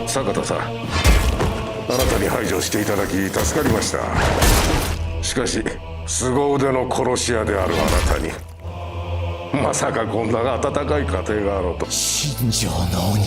坂田さん、あなたに排除していただき助かりました。しかし凄腕の殺し屋であるあなたにまさかこんな温かい家庭があろうと。新庄の鬼。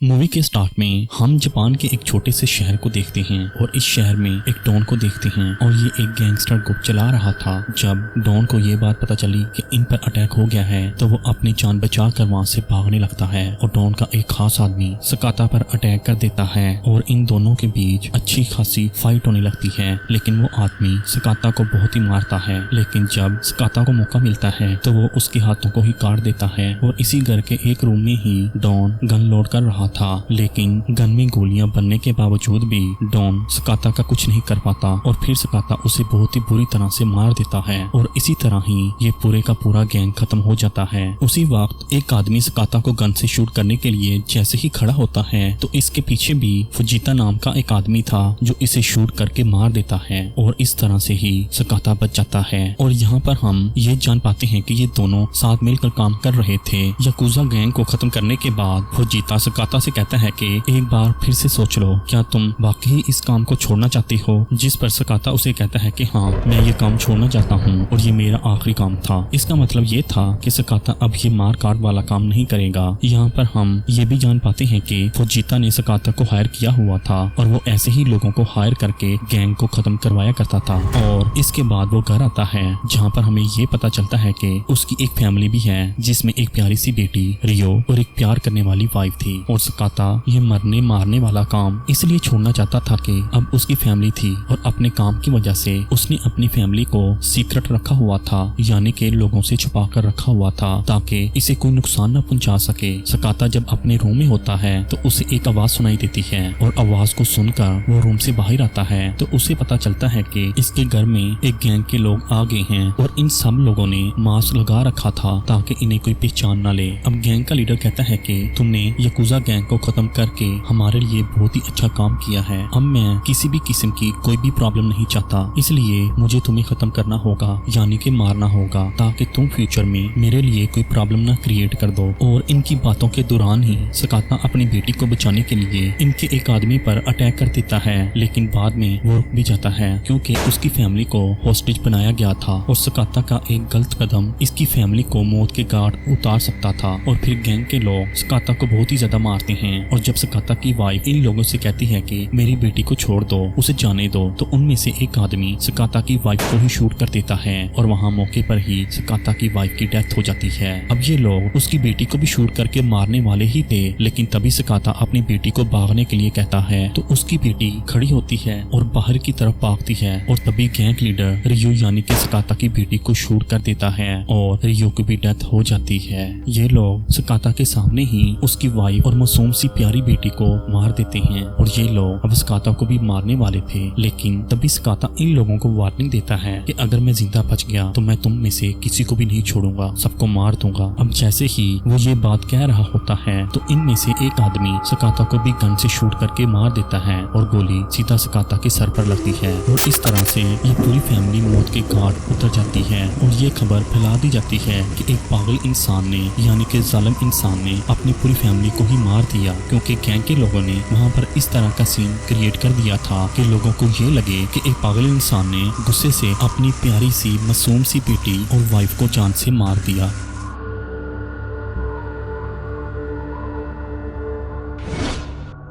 movie के start में हम जापान के एक छोटे से शहर को देखते हैं और इस शहर में एक डॉन को देखते हैं और ये एक गैंगस्टर ग्रुप चला रहा था। जब डॉन को ये बात पता चली कि इन पर अटैक हो गया है तो वो अपनी जान बचाकर वहाँ से भागने लगता है और डॉन का एक खास आदमी सकाता पर अटैक कर देता है और इन दोनों के बीच अच्छी खासी फाइट होने लगती है। लेकिन वो आदमी सकाता को बहुत ही मारता है, लेकिन जब सकाता को मौका मिलता है तो वो उसके हाथों को ही काट देता है। और इसी घर के एक रूम में ही डॉन गन लोड कर रहा था, लेकिन गन में गोलियां बनने के बावजूद भी डॉन सकाता का कुछ नहीं कर पाता और फिर सकाता उसे बहुत ही बुरी तरह से मार देता है और इसी तरह ही ये पूरे का पूरा गैंग खत्म हो जाता है। उसी वक्त एक आदमी सकाता को गन से शूट करने के लिए जैसे ही खड़ा होता है तो इसके पीछे भी फुजीता नाम का एक आदमी था जो इसे शूट करके मार देता है और इस तरह से ही सकाता बच जाता है। और यहाँ पर हम ये जान पाते हैं कि ये दोनों साथ मिलकर काम कर रहे थे। याकुजा गैंग को खत्म करने के बाद फुजीता सकाता से कहता है कि एक बार फिर से सोच लो, क्या तुम वाकई इस काम को छोड़ना चाहती हो? जिस पर सकाता उसे कहता है कि हाँ, मैं ये काम छोड़ना चाहता हूँ और ये मेरा आखिरी काम था। इसका मतलब ये था कि सकाता अब ये मार काट वाला काम नहीं करेगा। यहाँ पर हम ये भी जान पाते हैं कि फुजीता ने सकाता को हायर किया हुआ था और वो ऐसे ही लोगों को हायर करके गैंग को खत्म करवाया करता था। और इसके बाद वो घर आता है जहाँ पर हमें ये पता चलता है कि उसकी एक फैमिली भी है जिसमें एक प्यारी सी बेटी रियो और एक प्यार करने वाली वाइफ थी। और सकाता ये मरने मारने वाला काम इसलिए छोड़ना चाहता था कि अब उसकी फैमिली थी और अपने काम की वजह से उसने अपनी फैमिली को सीक्रेट रखा हुआ था, यानी कि लोगों से छुपा कर रखा हुआ था ताकि इसे कोई नुकसान न पहुंचा सके। सकाता जब अपने रूम में होता है तो उसे एक आवाज सुनाई देती है और आवाज को सुनकर वो रूम से बाहर आता है तो उसे पता चलता है कि इसके घर में एक गैंग के लोग आ गए हैं और इन सब लोगों ने मास्क लगा रखा था ताकि इन्हें कोई पहचान न ले। अब गैंग का लीडर कहता है कि तुमने याकुजा गैंग को खत्म करके हमारे लिए बहुत ही अच्छा काम किया है। अब मैं किसी भी किस्म की कोई भी प्रॉब्लम नहीं चाहता, इसलिए मुझे तुम्हें खत्म करना होगा, यानी कि मारना होगा, ताकि तुम फ्यूचर में मेरे लिए कोई प्रॉब्लम ना क्रिएट कर दो। और इनकी बातों के दौरान ही सकाता अपनी बेटी को बचाने के लिए इनके एक आदमी पर अटैक कर देता है, लेकिन बाद में वो रुक भी जाता है क्योंकि उसकी फैमिली को हॉस्टेज बनाया गया था और सकाता का एक गलत कदम इसकी फैमिली को मौत के घाट उतार सकता था। और फिर गैंग के लोग सकाता को बहुत ही ज्यादा मारते हैं और जब सकाता की वाइफ इन लोगों से कहती है कि मेरी बेटी को छोड़ दो, उसे जाने दो, तो उनमें से एक आदमी सकाता की वाइफ को ही शूट कर देता है और वहाँ मौके पर ही सकाता की वाइफ की डेथ हो जाती है। अब ये लोग उसकी बेटी को भी शूट करके मारने वाले ही थे, लेकिन तभी सकाता अपनी बेटी को भागने के लिए कहता है तो उसकी बेटी खड़ी होती है और बाहर की तरफ भागती है और तभी गैंग लीडर रियो यानी कि सकाता की बेटी को शूट कर देता है और रियो की भी डेथ हो जाती है। ये लोग सकाता के सामने ही उसकी वाइफ और मासूम सी प्यारी बेटी को मार देते हैं और ये लोग अब सकाता को भी मारने वाले थे, लेकिन तभी सकाता इन लोगों को वार्निंग देता है कि अगर मैं जिंदा बच गया तो मैं तुम में से किसी को भी नहीं छोड़ूंगा, सबको मार दूंगा। अब जैसे ही वो ये बात कह रहा होता है तो इनमें से एक आदमी सकाता को भी गन से शूट करके मार देता है और गोली सीधा सकाता के सर पर लगती है और इस तरह से ये पूरी फैमिली मौत के घाट उतर जाती है। और ये खबर फैला दी जाती है कि एक पागल इंसान ने यानी कि जालिम इंसान ने अपनी पूरी फैमिली को ही मार दिया, क्योंकि गैंग के लोगों ने वहाँ पर इस तरह का सीन क्रिएट कर दिया था कि लोगों को ये लगे कि एक पागल इंसान ने गुस्से से अपनी प्यारी सी मासूम सी बेटी और वाइफ को जान से मार दिया।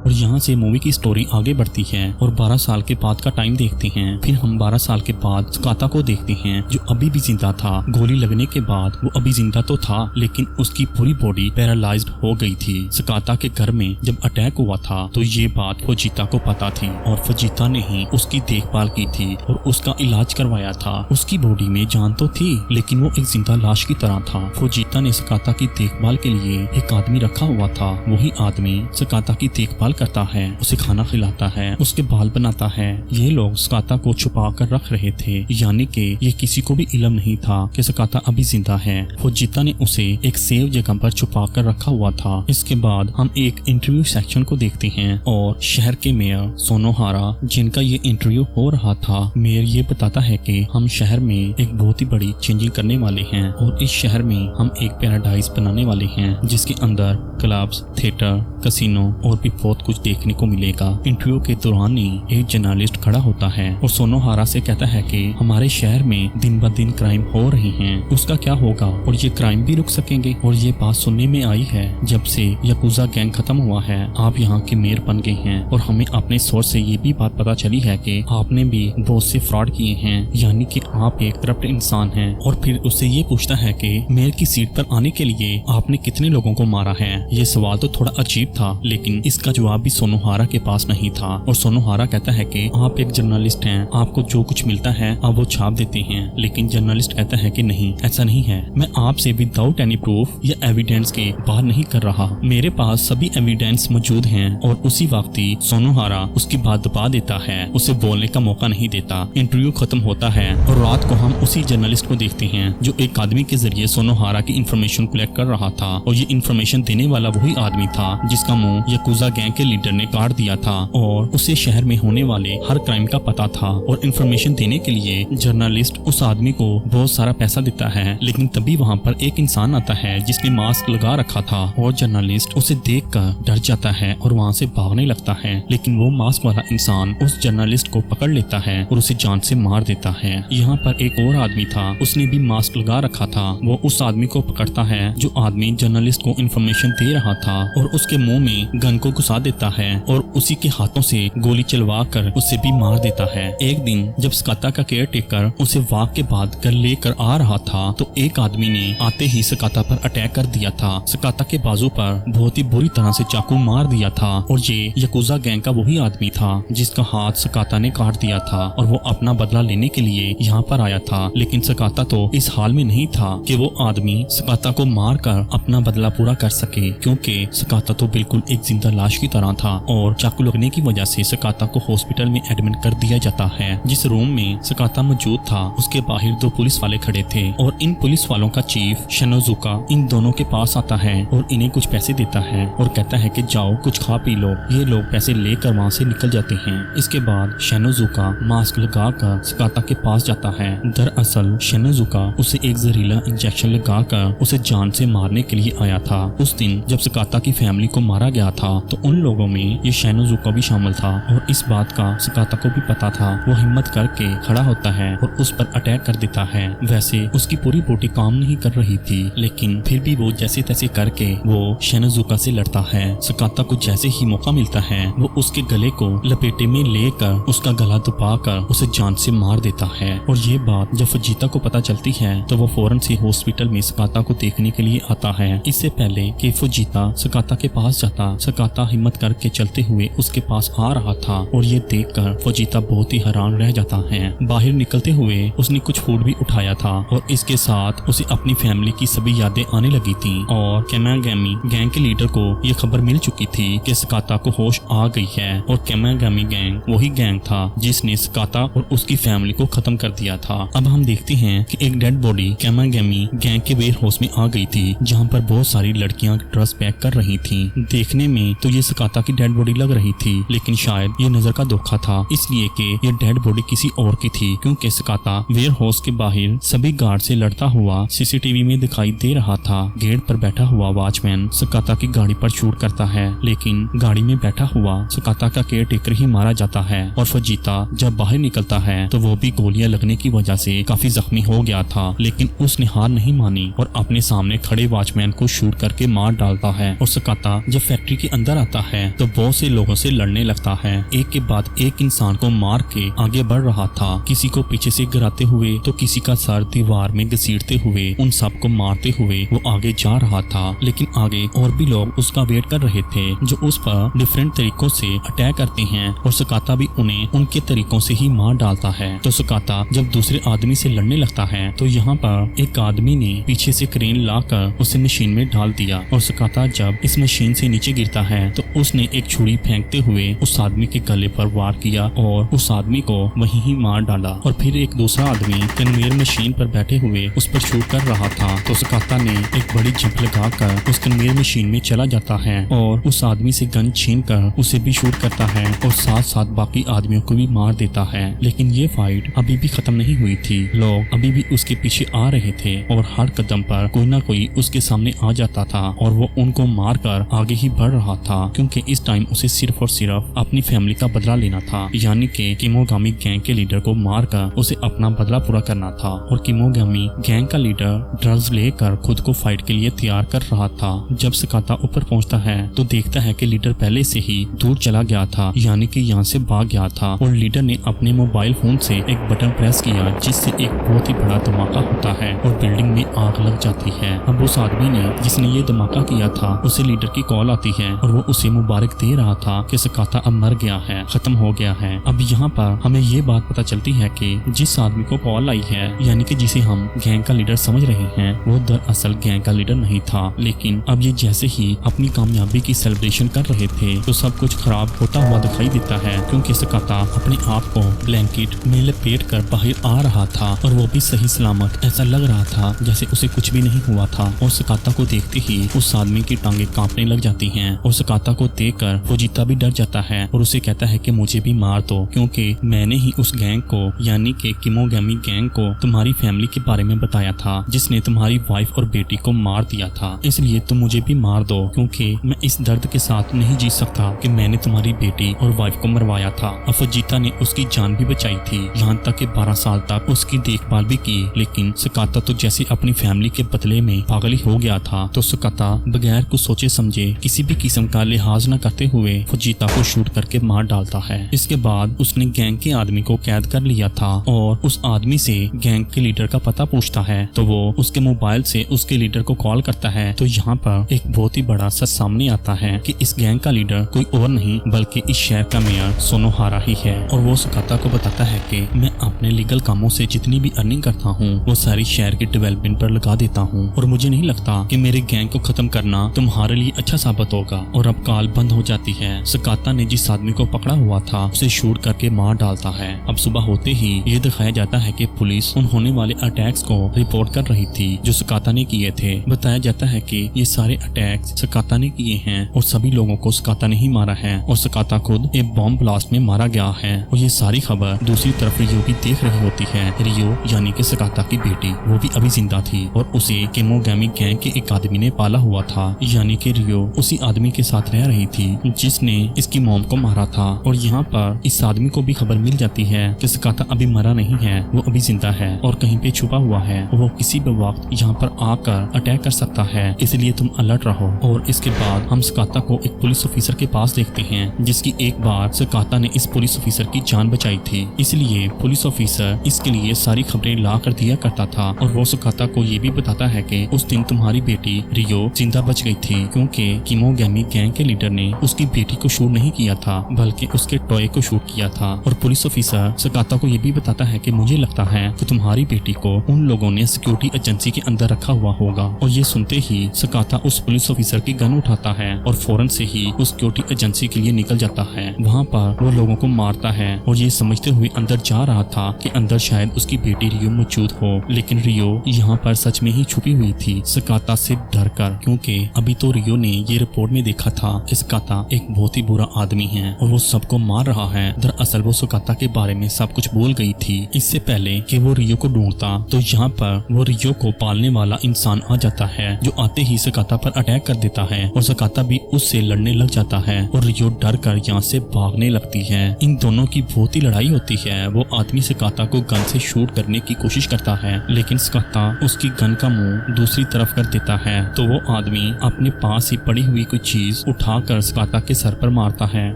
और यहाँ से मूवी की स्टोरी आगे बढ़ती है और 12 साल के बाद का टाइम देखते हैं। फिर हम 12 साल के बाद सकाता को देखते हैं जो अभी भी जिंदा था। गोली लगने के बाद वो अभी जिंदा तो था, लेकिन उसकी पूरी बॉडी पैरालाइज्ड हो गई थी। सकाता के घर में जब अटैक हुआ था तो ये बात फुजीता को पता थी और फुजीता ने ही उसकी देखभाल की थी और उसका इलाज करवाया था। उसकी बॉडी में जान तो थी, लेकिन वो एक जिंदा लाश की तरह था। फुजीता ने सकाता की देखभाल के लिए एक आदमी रखा हुआ था। वही आदमी सकाता की देखभाल करता करता है, उसे खाना खिलाता है, उसके बाल बनाता है। ये लोग सकाता को छुपा कर रख रहे थे, यानी कि ये किसी को भी इल्म नहीं था कि सकाता अभी जिंदा है। फुजीता ने उसे एक सेफ जगह पर छुपा कर रखा हुआ था। इसके बाद हम एक इंटरव्यू सेक्शन को देखते हैं और शहर के मेयर सोनोहारा, जिनका ये इंटरव्यू हो रहा था, मेयर ये बताता है कि हम शहर में एक बहुत ही बड़ी चेंजिंग करने वाले हैं और इस शहर में हम एक पैराडाइज बनाने वाले हैं जिसके अंदर क्लब्स, थिएटर, कैसीनो और भी बहुत कुछ देखने को मिलेगा। इंटरव्यू के दौरान ही एक जर्नलिस्ट खड़ा होता है और सोनोहारा से कहता है कि हमारे शहर में दिन ब दिन क्राइम हो रही हैं, उसका क्या होगा और ये क्राइम भी रुक सकेंगे। और ये बात सुनने में आई है जब से याकुजा गैंग खत्म हुआ है, आप यहाँ के मेयर बन गए हैं और हमें अपने सोर्स से ये भी बात पता चली है कि आपने भी बहुत से फ्रॉड किए हैं, यानी कि आप एक करप्ट इंसान हैं। और फिर उससे ये पूछता है कि मेयर की सीट पर आने के लिए आपने कितने लोगों को मारा है। ये सवाल तो थोड़ा अजीब था, लेकिन इसका जवाब भी सोनोहारा के पास नहीं था। और सोनोहारा कहता है कि आप एक जर्नलिस्ट हैं, आपको जो कुछ मिलता है आप वो छाप देते हैं। लेकिन जर्नलिस्ट कहता है कि नहीं, ऐसा नहीं है, मैं आपसे विदाउट एनी प्रूफ या एविडेंस के बात नहीं कर रहा, मेरे पास सभी एविडेंस मौजूद हैं। और उसी वक्त ही सोनोहारा उसकी बात दबा देता है, उसे बोलने का मौका नहीं देता। इंटरव्यू खत्म होता है और रात को हम उसी जर्नलिस्ट को देखते हैं जो एक आदमी के जरिए सोनोहारा की इंफॉर्मेशन कलेक्ट कर रहा था। और ये इंफॉर्मेशन देने वाला वही आदमी था जिसका मुंह याकुजा गैंग के लीडर ने काट दिया था और उसे शहर में होने वाले हर क्राइम का पता था। और इंफॉर्मेशन देने के लिए जर्नलिस्ट उस आदमी को बहुत सारा पैसा देता है, लेकिन तभी वहाँ पर एक इंसान आता है जिसने मास्क लगा रखा था और जर्नलिस्ट उसे देखकर डर जाता है और वहाँ से भागने लगता है। लेकिन वो मास्क वाला इंसान उस जर्नलिस्ट को पकड़ लेता है और उसे जान से मार देता है। यहाँ पर एक और आदमी था, उसने भी मास्क लगा रखा था, वो उस आदमी को पकड़ता है जो आदमी जर्नलिस्ट को इंफॉर्मेशन दे रहा था और उसके मुंह में गन को घुसा देता है और उसी के हाथों से गोली चलवा कर उसे भी मार देता है। एक दिन जब सकाता का केयर टेकर उसे वाक के बाद घर लेकर आ रहा था तो एक आदमी ने आते ही सकाता पर अटैक कर दिया था। सकाता के बाजू पर बहुत ही बुरी तरह से चाकू मार दिया था और ये याकुजा गैंग का वही आदमी था जिसका हाथ सकाता ने काट दिया था और वो अपना बदला लेने के लिए यहाँ पर आया था। लेकिन सकाता तो इस हाल में नहीं था कि वो आदमी सकाता को मार कर अपना बदला पूरा कर सके, क्योंकि सकाता तो बिल्कुल एक जिंदा लाश की तरह था और चाकू लगने की वजह से सकाता को हॉस्पिटल में एडमिट कर दिया जाता है। जिस रूम में सकाता मौजूद था उसके बाहर दो पुलिस वाले खड़े थे और इन पुलिस वालों का चीफ शिनोजुका इन दोनों के पास आता है और इन्हें कुछ पैसे देता है और कहता है कि जाओ कुछ खा पी लो। ये लोग पैसे लेकर वहाँ से निकल जाते हैं। इसके बाद शिनोजुका मास्क लगाकर सकाता के पास जाता है। दरअसल शिनोजुका उसे एक जहरीला इंजेक्शन लगाकर उसे जान से मारने के लिए आया था। उस दिन जब सकाता की फैमिली को मारा गया था तो उन लोगों में ये शिनोजुका भी शामिल था और इस बात का सकाता को भी पता था। वो हिम्मत करके खड़ा होता है और उस पर अटैक कर देता है। वैसे उसकी पूरी बॉडी काम नहीं कर रही थी, लेकिन फिर भी वो जैसे तैसे करके वो शिनोजुका से लड़ता है। सकाता को जैसे ही मौका मिलता है वो उसके गले को लपेटे में लेकर उसका गला दबाकर उसे जान से मार देता है। और ये बात जब फुजीता को पता चलती है तो वो फौरन से हॉस्पिटल में सकाता को देखने के लिए आता है। इससे पहले कि फुजीता सकाता के पास जाता, सकाता हिम्मत करके चलते हुए उसके पास आ रहा था और ये देखकर फुजीता बहुत ही हैरान रह जाता है। बाहर निकलते हुए उसने कुछ फूड भी उठाया था और इसके साथ उसे अपनी फैमिली की सभी यादें आने लगी थी। और केमागामी गैंग के लीडर को ये खबर मिल चुकी थी कि सकाता को होश आ गई है और केमागामी गैंग वही गैंग था जिसने सकाता और उसकी फैमिली को खत्म कर दिया था। अब हम देखते हैं कि एक डेड बॉडी केमागामी गैंग के वेयर हाउस में आ गई थी जहाँ पर बहुत सारी लड़कियां ड्रेस पैक कर रही थी। देखने में तो ये सकाता की डेड बॉडी लग रही थी, लेकिन शायद ये नजर का धोखा था, इसलिए कि ये डेड बॉडी किसी और की थी, क्योंकि सकाता वेयर हाउस के बाहर सभी गार्ड से लड़ता हुआ सीसीटीवी में दिखाई दे रहा था। गेट पर बैठा हुआ वॉचमैन सकाता की गाड़ी पर शूट करता है, लेकिन गाड़ी में बैठा हुआ सकाता का केयर टेकर ही मारा जाता है। और फुजीता जब बाहर निकलता है तो वो भी गोलियां लगने की वजह से काफी जख्मी हो गया था, लेकिन उसने हार नहीं मानी और अपने सामने खड़े वॉचमैन को शूट करके मार डालता है। और सकाता जब फैक्ट्री के अंदर आता है तो बहुत से लोगों से लड़ने लगता है। एक के बाद एक इंसान को मार के आगे बढ़ रहा था, किसी को पीछे से गिराते हुए तो किसी का सर दीवार में घसीटते हुए, उन सबको मारते हुए वो आगे जा रहा था। लेकिन आगे और भी लोग उसका वेट कर रहे थे जो उस पर डिफरेंट तरीकों से अटैक करते हैं और सकाता भी उन्हें उनके तरीकों से ही मार डालता है। तो सकाता जब दूसरे आदमी से लड़ने लगता है तो यहाँ पर एक आदमी ने पीछे से क्रेन लाकर उसे मशीन में डाल दिया और सकाता जब इस मशीन से नीचे गिरता है तो उसने उसने एक छुरी फेंकते हुए उस आदमी के गले पर वार किया और उस आदमी को वहीं ही मार डाला। और फिर एक दूसरा आदमी कन्वेयर मशीन पर बैठे हुए उस पर शूट कर रहा था तो सकाता ने एक बड़ी जंप लगाकर उस कन्वेयर मशीन में चला जाता है और उस आदमी से गन छीन कर उसे भी शूट करता है और साथ साथ बाकी आदमियों को भी मार देता है। लेकिन ये फाइट अभी भी खत्म नहीं हुई थी। लोग अभी भी उसके पीछे आ रहे थे और हर कदम पर कोई ना कोई उसके सामने आ जाता था और वो उनको मारकर आगे ही बढ़ रहा था, क्योंकि इस टाइम उसे सिर्फ और सिर्फ अपनी फैमिली का बदला लेना था, यानी कि किमोगामी गैंग के लीडर को मारकर उसे अपना बदला पूरा करना था। और किमोगामी गैंग का लीडर ड्रग्स लेकर खुद को फाइट के लिए तैयार कर रहा था। जब सकाता ऊपर पहुंचता है तो देखता है कि लीडर पहले से ही दूर चला गया था, यानी कि यहाँ से भाग गया था। और लीडर ने अपने मोबाइल फोन से एक बटन प्रेस किया जिससे एक बहुत ही बड़ा धमाका होता है और बिल्डिंग में आग लग जाती है। अब उस आदमी ने जिसने ये धमाका किया था उसे लीडर की कॉल आती है और वो उसे मुबारक दे रहा था कि सकाता अब मर गया है, खत्म हो गया है। अब यहाँ पर हमें ये बात पता चलती है कि जिस आदमी को कॉल आई है, यानी कि जिसे हम गैंग का लीडर समझ रहे हैं, वो दरअसल गैंग का लीडर नहीं था। लेकिन अब ये जैसे ही अपनी कामयाबी की सेलिब्रेशन कर रहे थे तो सब कुछ खराब होता हुआ दिखाई देता है, क्योंकि सकाता अपने आप को ब्लैंकेट में लपेट कर बाहर आ रहा था और वो भी सही सलामत। ऐसा लग रहा था जैसे उसे कुछ भी नहीं हुआ था। और सकाता को देखते ही उस आदमी की टांगे कांपने लग जाती हैं और सकाता को देखकर फुजिता भी डर जाता है और उसे कहता है कि मुझे भी मार दो, क्योंकि मैंने ही उस गैंग को, यानी कि किमोगामी गैंग को तुम्हारी फैमिली के बारे में बताया था जिसने तुम्हारी वाइफ और बेटी को मार दिया था, इसलिए तुम मुझे भी मार दो, क्योंकि मैं इस दर्द के साथ नहीं जी सकता कि मैंने तुम्हारी बेटी और वाइफ को मरवाया था। अब फुजिता ने उसकी जान भी बचाई थी, यहाँ तक कि 12 साल तक उसकी देखभाल भी की। लेकिन सकाता तो जैसे अपनी फैमिली के बदले में पागल ही हो गया था। तो सकाता बगैर कुछ सोचे समझे किसी भी किस्म का लिहाज न करते हुए फुजिता को शूट करके मार डालता है। इसके बाद उसने गैंग के आदमी को कैद कर लिया था और उस आदमी से गैंग के लीडर का पता पूछता है तो वो उसके मोबाइल से उसके लीडर को कॉल करता है। तो यहाँ पर एक बहुत ही बड़ा सच सामने आता है कि इस गैंग का लीडर कोई और नहीं बल्कि इस शहर का मेयर सोनोहारा ही है। और वो सकाता को बताता है कि मैं अपने लीगल कामों से जितनी भी अर्निंग करता हूँ वो सारी शहर के डेवलपमेंट पर लगा देता हूँ और मुझे नहीं लगता कि मेरे गैंग को खत्म करना तुम्हारे लिए अच्छा साबित होगा। और अब कॉल बंद हो जाती है। सकाता ने जिस आदमी को पकड़ा हुआ था उसे शूट करके मार डालता है। अब सुबह होते ही ये दिखाया जाता है कि पुलिस उन होने वाले अटैक्स को रिपोर्ट कर रही थी जो सकाता ने किए थे। बताया जाता है कि ये सारे अटैक्स सकाता ने किए हैं और सभी लोगों को सकाता ने ही मारा है और सकाता खुद एक बॉम्ब ब्लास्ट में मारा गया है। और ये सारी खबर दूसरी तरफ रियो की देख रही होती है। रियो यानी कि सकाता की बेटी, वो भी अभी जिंदा थी और उसे किमोगामी गैंग के एक आदमी ने पाला हुआ था, यानी कि रियो उसी आदमी के साथ रह रही थी जिसने इसकी मॉम को मारा था। और यहाँ पर इस आदमी को भी खबर मिल जाती है कि सकाता अभी मरा नहीं है, वो अभी जिंदा है और कहीं पे छुपा हुआ है, वो किसी भी वक्त यहाँ पर आकर अटैक कर सकता है, इसलिए तुम अलर्ट रहो। और इसके बाद हम सकाता को एक पुलिस ऑफिसर के पास देखते हैं जिसकी एक बार सकाता ने इस पुलिस ऑफिसर की जान बचाई थी, इसलिए पुलिस ऑफिसर इसके लिए सारी खबरें ला कर दिया करता था। और वो सकाता को ये भी बताता है कि उस दिन तुम्हारी बेटी रियो जिंदा बच गई थी क्योंकि किमोगामी गैंग के लीडर ने उसकी बेटी को शूट नहीं किया था बल्कि उसके टॉय को शूट किया था। और पुलिस ऑफिसर सकाता को ये भी बताता है कि मुझे लगता है कि तुम्हारी बेटी को उन लोगों ने सिक्योरिटी एजेंसी के अंदर रखा हुआ होगा। और ये सुनते ही सकाता उस पुलिस ऑफिसर की गन उठाता है और फौरन से ही उस सिक्योरिटी एजेंसी के लिए निकल जाता है। वहाँ पर वो लोगों को मारता है और ये समझते हुए अंदर जा रहा था कि अंदर शायद उसकी बेटी रियो मौजूद हो, लेकिन रियो यहाँ पर सच में ही छुपी हुई थी सकाता से डरकर, क्योंकि अभी तो रियो ने ये रिपोर्ट में देखा था कि सकाता एक बहुत ही बुरा आदमी है और वो सबको मार रहा है। दरअसल वो सकाता के बारे में सब कुछ बोल गई थी इससे पहले कि वो रियो को ढूंढता। तो यहाँ पर वो रियो को पालने वाला इंसान आ जाता है जो आते ही सकाता पर अटैक कर देता है और सकाता भी उससे लड़ने लग जाता है और रियो डर कर यहाँ से भागने लगती है। इन दोनों की बहुत ही लड़ाई होती है। वो आदमी सकाता को गन से शूट करने की कोशिश करता है लेकिन सकाता उसकी गन का मुंह दूसरी तरफ कर देता है। तो वो आदमी अपने पास ही पड़ी हुई कोई चीज उठाकर सकाता के सर पर मारता है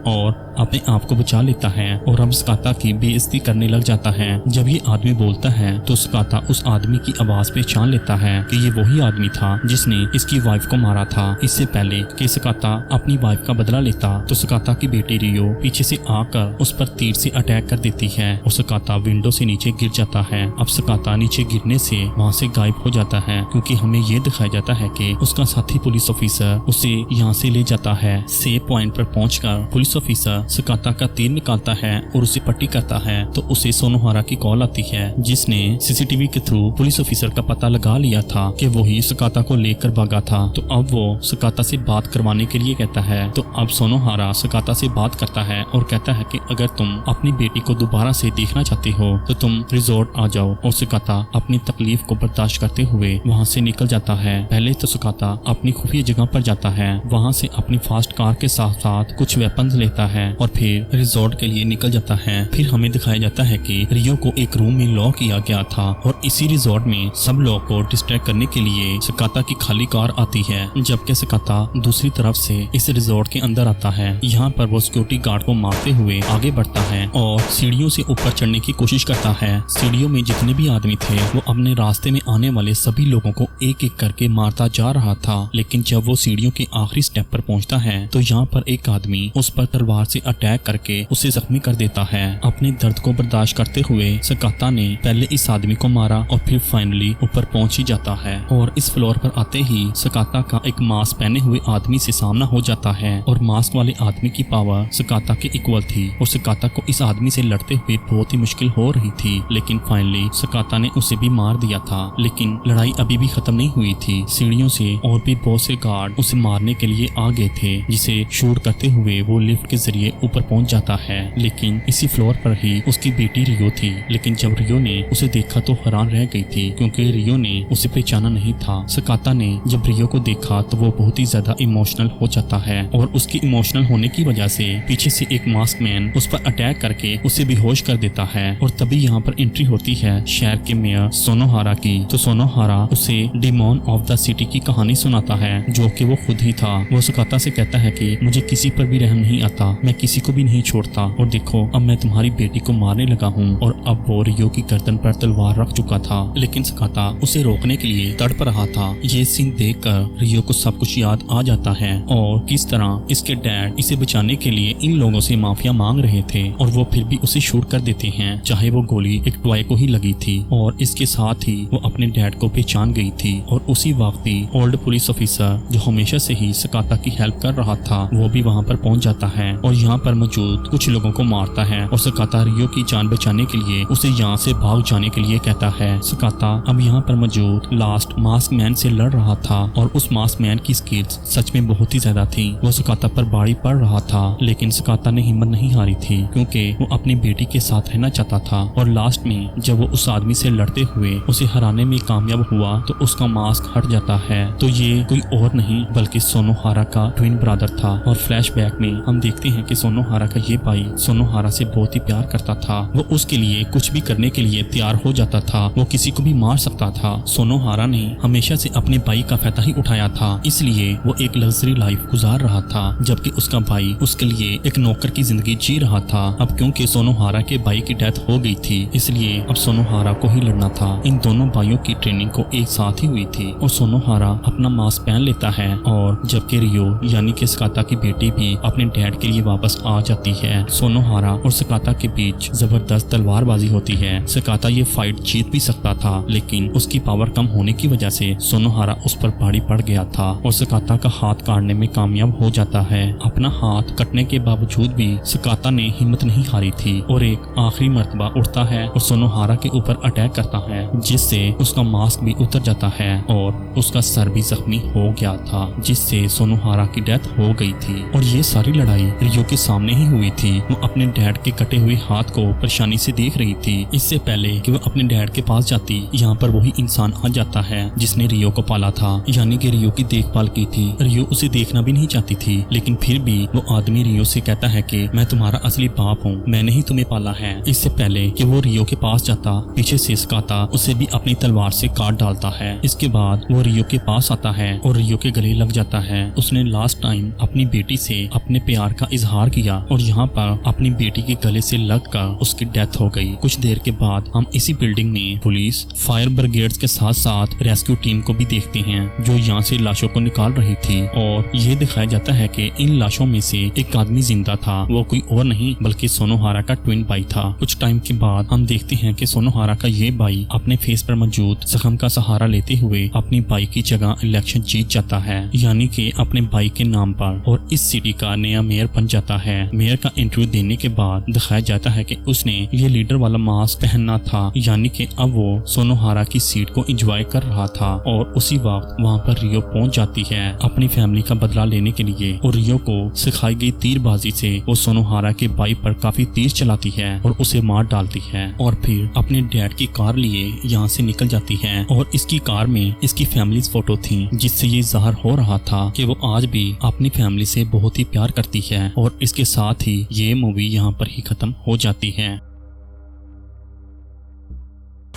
और अपने आप को बचा लेता है और अब सकाता की बेइज्जती करने लग जाता है। जब ये आदमी बोलता है तो सकाता उस आदमी की आवाज पहचान लेता है कि ये वही आदमी था जिसने इसकी वाइफ को मारा था। इससे पहले कि सकाता अपनी वाइफ का बदला लेता तो सकाता की बेटी रियो पीछे से आकर उस पर तीर से अटैक कर देती है और सकाता विंडो से नीचे गिर जाता है। अब सकाता नीचे गिरने से वहाँ से गायब हो जाता है क्योंकि हमें ये दिखाया जाता है कि उसका साथी पुलिस ऑफिसर उसे यहाँ से ले जाता है। सेव पॉइंट पर पहुंचकर पुलिस ऑफिसर सकाता का तीर निकालता है और उसे पट्टी करता है तो उसे सोनोहारा की कॉल आती है जिसने सीसीटीवी के थ्रू पुलिस ऑफिसर का पता लगा लिया था कि वही सकाता को लेकर भागा था। तो अब वो सकाता से बात करवाने के लिए कहता है। तो अब सोनोहारा सकाता से बात करता है और कहता है कि अगर तुम अपनी बेटी को दोबारा से देखना चाहते हो तो तुम रिजॉर्ट आ जाओ। और सकाता अपनी तकलीफ को बर्दाश्त करते हुए वहाँ से निकल जाता है। पहले तो सकाता अपनी खुफिया जगह पर जाता है, वहाँ से अपनी फास्ट कार के साथ साथ कुछ वेपन्स लेता है और फिर रिजॉर्ट के लिए निकल जाता है। फिर हमें दिखाया जाता है कि रियो को एक रूम में लॉक किया गया था और इसी रिजॉर्ट में सब लोग को डिस्ट्रैक्ट करने के लिए सकाता की खाली कार आती है, जबकि सकाता दूसरी तरफ से इस रिजॉर्ट के अंदर आता है। यहाँ पर वो सिक्योरिटी गार्ड को मारते हुए आगे बढ़ता है और सीढ़ियों से ऊपर चढ़ने की कोशिश करता है। सीढ़ियों में जितने भी आदमी थे वो अपने रास्ते में आने वाले सभी लोगों को एक एक करके मारता जा रहा था। लेकिन जब वो सीढ़ियों के आखिरी स्टेप पर पहुंचता है तो यहाँ पर एक आदमी उस पर तलवार से अटैक करके उसे जख्मी कर देता है। अपने दर्द को बर्दाश्त करते हुए सकाता ने पहले इस आदमी को मारा और फिर फाइनली ऊपर पहुंच ही जाता है और इस फ्लोर पर आते ही सकाता का एक मास्क पहने हुए आदमी से सामना हो जाता है और मास्क वाले आदमी की पावर सकाता के इक्वल थी और सकाता को इस आदमी से लड़ते हुए बहुत ही मुश्किल हो रही थी। लेकिन फाइनली सकाता ने उसे भी मार दिया था। लेकिन लड़ाई अभी भी खत्म नहीं हुई थी। सीढ़ियों से और भी बहुत से गार्ड उसे मारने के लिए आ गए थे, जिसे शूट करते हुए वो लिफ्ट के जरिए ऊपर पहुंच जाता है। लेकिन इसी फ्लोर पर ही उसकी बेटी रियो थी। लेकिन जब रियो ने उसे देखा तो हैरान रह गई थी क्योंकि रियो ने उसे पहचाना नहीं था। सकाता ने जब रियो को देखा तो वो बहुत ही ज्यादा इमोशनल हो जाता है और उसके इमोशनल होने की वजह से पीछे से एक मास्क मैन उस पर अटैक करके उसे बेहोश कर देता है। और तभी यहाँ पर एंट्री होती है शहर के मेयर सोनोहारा की। तो सोनोहारा उसे डिमोन ऑफ द सिटी की कहानी सुनाता है जो कि वो खुद ही था। वो सकाता से कहता है कि मुझे किसी पर भी रहम नहीं आता, मैं किसी को भी नहीं छोड़ता और देखो अब मैं तुम्हारी बेटी को मारने लगा हूँ। और अब वो रियो की गर्दन पर तलवार रख चुका था। लेकिन सकाता उसे रोकने के लिए तड़प रहा था। ये सीन देखकर रियो को सब कुछ याद आ जाता है और किस तरह इसके डैड इसे बचाने के लिए इन लोगों से माफिया मांग रहे थे और वो फिर भी उसे शूट कर देते हैं, चाहे वो गोली एक टॉय को ही लगी थी। और इसके साथ ही वो अपने डैड को पहचान गई थी और उसी वक्त ही ओल्ड पुलिस ऑफिसर जो हमेशा से ही सकाता की हेल्प कर रहा था वो भी वहाँ पर पहुँच जाता है और यहाँ पर मौजूद कुछ लोगों को मारता है। और सकाता रियो की जान बचाने के लिए उसे यहाँ से भाग जाने के लिए कहता है। सकाता अब यहाँ पर मौजूद लास्ट मास्क मैन से लड़ रहा था और उस मास्क मैन की स्किल्स सच में बहुत ही ज्यादा थी। वो सकाता पर भारी पड़ रहा था लेकिन सकाता ने हिम्मत नहीं हारी थी क्योंकि वो अपनी बेटी के साथ रहना चाहता था। और लास्ट में जब वो उस आदमी से लड़ते हुए उसे हराने में कामयाब हुआ तो उसका मास्क हट जाता है। तो ये कोई और नहीं बल्कि सोनोहारा का ट्विन ब्रदर था। और फ्लैशबैक में हम देखते हैं कि सोनोहारा का ये भाई सोनोहारा से बहुत ही प्यार करता था। वो उसके लिए कुछ भी करने के लिए तैयार हो जाता था, वो किसी को भी मार सकता था। सोनोहारा ने हमेशा से अपने भाई का फायदा ही उठाया था, इसलिए वो एक लग्जरी लाइफ गुजार रहा था जबकि उसका भाई उसके लिए एक नौकर की जिंदगी जी रहा था। अब क्योंकि सोनोहारा के भाई की डेथ हो गई थी इसलिए अब सोनोहारा को ही लड़ना था। इन दोनों भाइयों की ट्रेनिंग को एक साथ ही हुई थी और सोनोहारा अपना मास्क पहन लेता है और जबकि रियो यानी कि सकाता की बेटी भी अपने डैड के लिए वापस आ जाती है। सोनोहारा और सकाता के बीच जबरदस्त तलवारबाजी होती है। सकाता ये फाइट जीत भी सकता था लेकिन उसकी पावर कम होने की वजह से सोनोहारा उस पर भारी पड़ गया था और सकाता का हाथ काटने में कामयाब हो जाता है। अपना हाथ कटने के बावजूद भी सकाता ने हिम्मत नहीं हारी थी और एक आखिरी मर्तबा उठता है और सोनोहारा के ऊपर अटैक करता है जिससे उसका मास्क भी उतर जाता है और उसका सर भी जख्मी हो गया था जिससे सोनोहारा की डेथ हो गई थी। और ये सारी लड़ाई रियो के सामने ही हुई थी। वो अपने डैड के कटे हुए हाथ को परेशानी से देख रही थी। इससे पहले कि वो अपने डैड के पास जाती यहाँ पर वही इंसान आ जाता है जिसने रियो को पाला था यानी कि रियो की देखभाल की थी। रियो उसे देखना भी नहीं चाहती थी लेकिन फिर भी वो आदमी रियो से कहता है कि मैं तुम्हारा असली बाप हूँ, मैंने ही तुम्हें पाला है। इससे पहले कि वो रियो के पास जाता पीछे से सकाता उसे भी अपनी तलवार से काट डालता है। इसके बाद वो रियो के पास आता है और रियो के गले लग जाता है। उसने लास्ट टाइम अपनी बेटी से अपने प्यार का इजहार संहार किया और यहाँ पर अपनी बेटी के गले से लगकर उसकी डेथ हो गई। कुछ देर के बाद हम इसी बिल्डिंग में पुलिस, फायर ब्रिगेड्स के साथ साथ रेस्क्यू टीम को भी देखते हैं जो यहाँ से लाशों को निकाल रही थी और ये दिखाया जाता है कि इन लाशों में से एक आदमी जिंदा था, वो कोई और नहीं बल्कि सोनोहारा का ट्विन भाई था। कुछ टाइम के बाद हम देखते हैं कि सोनोहारा का ये भाई अपने फेस पर मौजूद जख्म का सहारा लेते हुए अपनी भाई की जगह इलेक्शन जीत जाता है, यानी कि अपने भाई के नाम पर, और इस सिटी का नया मेयर बन जाता है। मेयर का इंटरव्यू देने के बाद दिखाया जाता है कि उसने ये लीडर वाला मास्क पहनना था, यानी कि अब वो सोनोहारा की सीट को एंजॉय कर रहा था। और उसी वक्त वहाँ पर रियो पहुँच जाती है अपनी फैमिली का बदला लेने के लिए और रियो को सिखाई गई तीरबाजी से वो सोनोहारा के भाई पर काफी तीर चलाती है और उसे मार डालती है और फिर अपने डैड की कार लिए यहाँ से निकल जाती है। और इसकी कार में इसकी फैमिली फोटो थी जिससे ये जाहिर हो रहा था कि वो आज भी अपनी फैमिली से बहुत ही प्यार करती है। और इसके साथ ही ये मूवी यहाँ पर ही खत्म हो जाती है।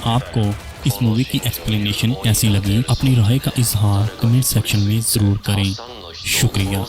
आपको इस मूवी की एक्सप्लेनेशन कैसी लगी? अपनी राय का इजहार कमेंट सेक्शन में जरूर करें। शुक्रिया।